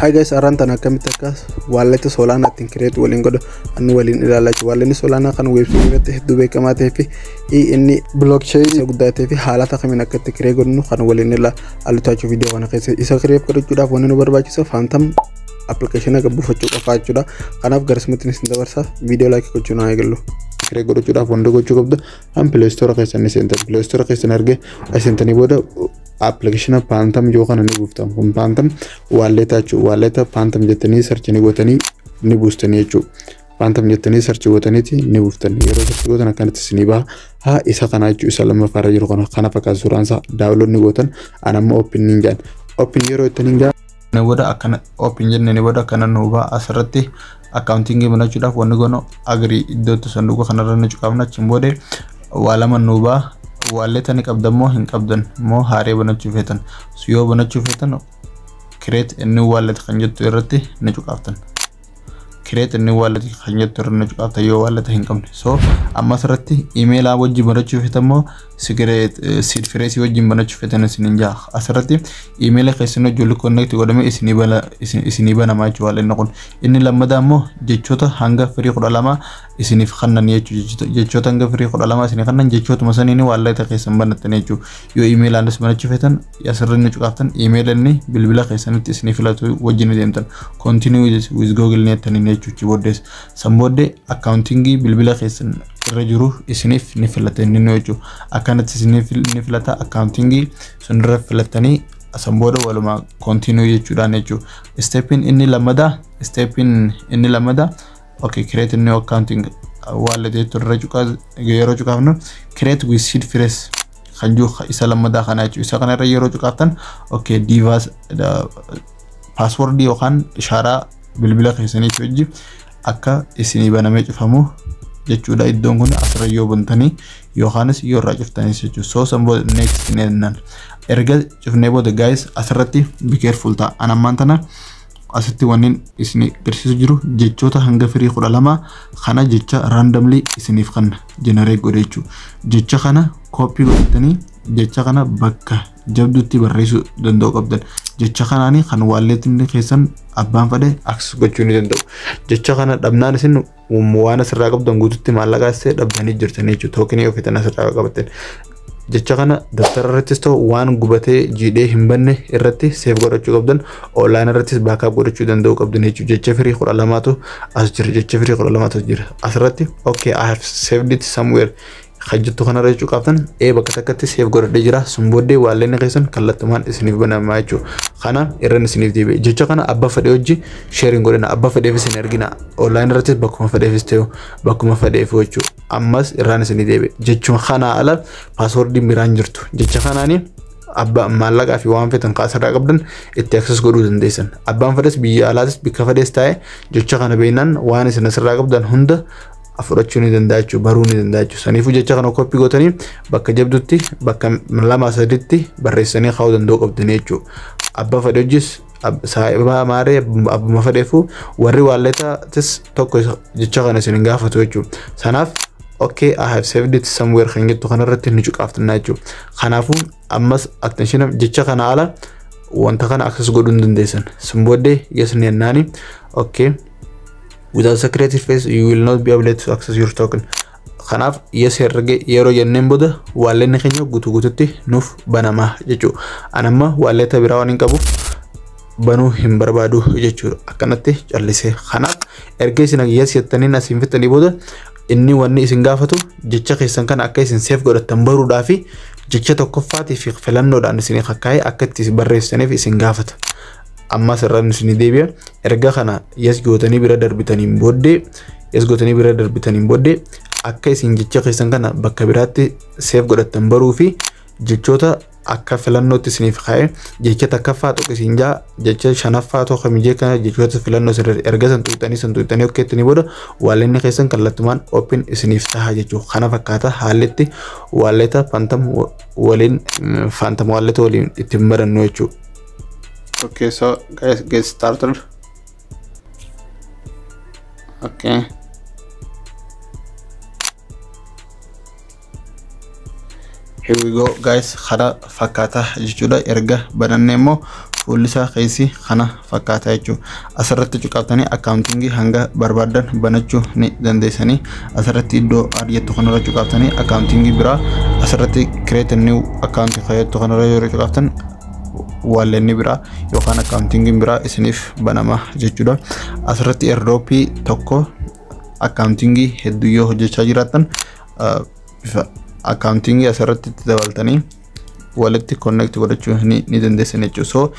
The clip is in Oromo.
Hi guys, arantana kamitaka wallet Solana tinkreet walin godo anu walin ilaalach walin Solana kan website hedduu beekamaa fi inni blockchain guddaatee fi haalata kamiin akka tikree godnu kan walin ila alutaachu video kana keessa isa kireef godhachuudhaaf wanni nu barbaachisa Phantom application akka buufachuu qofaa jechuudha. Kanaaf garsumatti isin dabarsa video like gochuun haa eegallu. Tikree godhachuudhaaf wanda gochuu qabda Play Store keessan isin Play Store keessan arge asintanii booda application Phantom yoo kana ni buuftan kun Phantom wallet Phantom jettanii search ni gootanii ni boostanii jechuudha. Phantom jettanii search gootaniiti ni buuftan yeroo search gootan akkanatti isin baha isa kana jechuudha. Isa lammaffaa jiru kana fakkaatu suuraan isaa download ni gootan anamma open ni jaan open yeroo ittanii jaan ne boda akkana open jenne ne boda kana nuuba asirratti accounting banachuudhaaf wanni gono agri iddootti sanduuqa kanarra ni cuqaafna chimbode walama nuuba wallet ani qabdammoo hin qabdan moo haaree banachuu feetan yoo banachuu feetan create a new wallet kan jettu irratti ni cuqaaftan create a new wallet kan jettu irratti ni cuqaaftan yoo wallet hin qabne so amma asirratti email wajjin banachuu feetammoo secret seed phrase wajjin banachuu feetan isin jaa asirratti email keessan wajjin connect godhame isinii banamaa jechuudha wallet kun inni lammadaa immoo jechoota hanga free 12 isiniif kannan jechoota hanga free 12 isiniif kannan jechootuma saniin wallet keessan banatan jechuudha yoo email anis banachuu feetan asirratti ni cuqaaftan email inni bilbila keessanitti isiniif filatu wajjin deemtan continue with Google nettanii jechuudha booddees samboodde accounting bilbila keessan irra jiru isiniif ni filatanii ni jechuudha akkanatti isiniif ni filata accounting sunirra filatanii sambooda waluma continue jechuudhaan jechuudha stepin inni lamada okay create new accounting wallet jechuudha yeroo cuqaafnu create with seed phrase kan jiru isa lamada kana jechuudha isa kana irra yeroo cuqaaftan okay device password yookaan ishaaraa bilbila keessanii wajjin akka isinii banamee cufamu jechuudha iddoon kun asirra yoo bantanii yookaanis yoo irraa cuftanii jechuudha so sambooda next nennan erga cufnee booda guys asirratti be careful ta anammaan tana asitti wannin isinii garsiisu jiru jechoota hanga free 12 kana jecha randomly isiniif kan generate godhe jechuudha jecha kana copy godhatanii jecha kana bakka jabdutti barreessuu danda'u qabdan jecha kanaani kan walletin keessan abbaan fade access gochuu ni danda'u jecha kana dhabnaan isin waan asirraa qabdan guututti maallaqaasee dhabdanii jirtanii jechuudha tokenii ofiitan asirraa qabatten jecha kana daftara irrattis ta'u waan gubatee jiidhee hin banne irratti save godhachuu qabdan online irrattis backup godhachuu danda'u qabdan jechuudha jecha free 12tu as jira jecha free 12tu jira asirratti okay I have saved it somewhere khajjatu kana reechu qaaftan bakka takkatti save godhadhe jira sumboodde walleen keessan kallattumaan isiniif banamaa jechuudha kana irran isiniif dibe jecha kana abba fedhe hojii sharing godhana abba fedheef isin ergina online irratti bakkuma fedheefis ta'u bakkuma fedheef jechuudha ammas irran isiniif dibe jechuun kana ala password miraan jirtu jecha kanaani abba maallaqa fi waan fetan kaasarraa qabdan itti access godhuu dandeessan abbaan fedhes biyya alaatis bikka fedhes ta'e jecha kana beenan waan isin asirraa qabdan hunda afurachuu ni danda'achu baruu ni danda'achu saniifu jecha kana copy gootanii bakka jabdutti bakka lama sadiitti barreessanii kaa'uu danda'u qabdanii jechuudha abba fedhe hojis saayiba maaree abbuma fedheefu warri walletatis tokko jecha kana isin gaafatu jechuudha sanaaf okay I have saved it somewhere kan jettu kanarratti ni cuqaaftannaa jechuudha kanaafu ammas attention jecha kana ala wanta kana access godhuu dandeessan sumboodde yes ni ennaani okay without secret phrase you will not be able to access your token kanaaf yes erge yeroo jenneen booda walleen keenya guutuutti nuuf banama jechuudha anamma wallet biraa waan hin qabu banuu hin barbaadu jechuudha akkanatti callisee kanaaf erga isin yes jettaniin asiin fixanii booda inni wanni isin gaafatu jecha keessan kana akka isin save godhatan baruudhaa fi jecha tokkoffaatii fi filannoodhaan isin kakkaa'ee akka itti barreessaniif isin gaafata amma sirraan isin deebi'a erga kana yes gootanii bira darbitaniin booddee akka isin jecha keessan kana bakka biraatti save godhatan baruu fi jechoota akka filannootti isiniif kaa'e jecha takkaffaa tokko isin jaa jecha shanaffaa tokko mijee kana jechoota filannoo sirrii erga santuutanii okkeettanii booda walleen keessan kallattumaan open isiniif ta'a jechuudha kana fakkaata haalletti walleta Phantom waliin Phantom walleta waliin ittiin barannu jechuudha. Okay, so guys, get started. Okay. Here we go, guys. Khara fakata jechuudha erga bananne immoo fuullisaa keessi kana fakkaata jechuudha. Asirratti cuqaabtanii akkaawuntingii hanga barbaadan banachuu ni dandeessanii. Asirratti iddoo adiitti kanarra cuqaabtanii akkaawuntingii biraa asirratti create new account fayyadamtu kanarra yeroo cuqaabtan wallenni biraa yookaan akkaawuntingiin biraa isiniif banama jechuudha. Asirratti airdropii tokko akkaawuntingii hedduu yoo hojjechaa jiraattan akkaawuntingii asirratti dabaltanii walitti connect godhachuu ni dandeessan jechuudha. So